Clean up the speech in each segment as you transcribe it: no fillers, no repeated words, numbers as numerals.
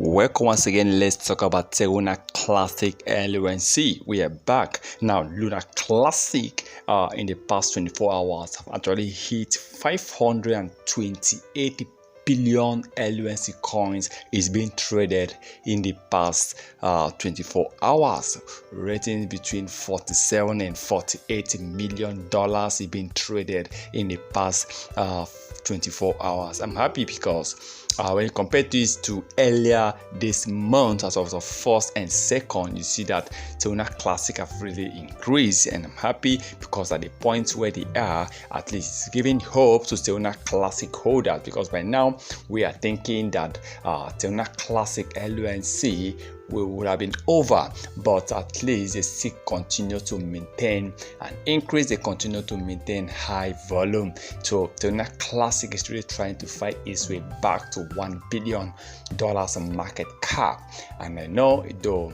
Welcome once again. Let's talk about Luna Classic LUNC. We are back now. Luna Classic in the past 24 hours have actually hit 528 billion LUNC coins is being traded in the past 24 hours. Rating between 47 and 48 million dollars is being traded in the past 24 hours. I'm happy because when you compare this to earlier this month, as of the first and second, you see that Luna Classic have really increased, and I'm happy because at the point where they are, at least it's giving hope to Luna Classic holders, because by now we are thinking that Luna Classic LUNC would have been over, but at least they still continue to maintain an increase. They continue to maintain high volume. So Luna Classic is really trying to fight its way back to $1 billion market cap, and I know though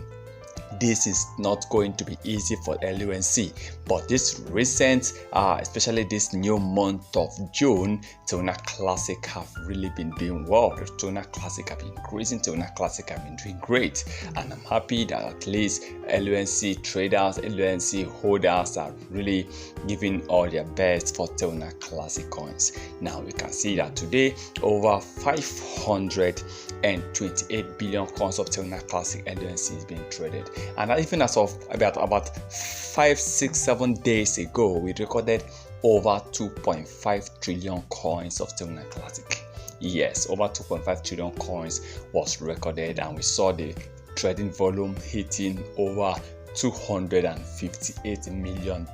this is not going to be easy for LUNC, but this recent, especially this new month of June, Luna Classic have really been doing well. Luna Classic have been increasing. Luna Classic have been doing great, and I'm happy that at least LUNC traders, LUNC holders are really giving all their best for Luna Classic coins. Now we can see that today over 528 billion coins of Luna Classic LUNC is being traded. And even as of about 5, 6, 7 days ago, we recorded over 2.5 trillion coins of Luna Classic. Yes, over 2.5 trillion coins was recorded, and we saw the trading volume hitting over $258 million.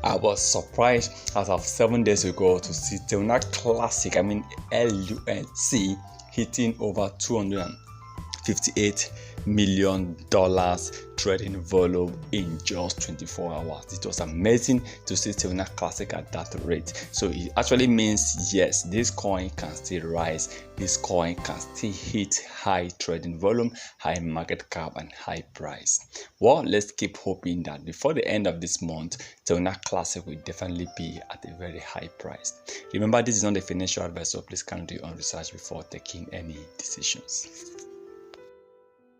I was surprised as of 7 days ago to see Luna Classic, LUNC, hitting over $258 million trading volume in just 24 hours. It was amazing to see Luna Classic at that rate. So it actually means, yes, this coin can still rise. This coin can still hit high trading volume, high market cap, and high price. Well, let's keep hoping that before the end of this month, Luna Classic will definitely be at a very high price. Remember, this is not a financial advice, so please kindly do your own research before taking any decisions.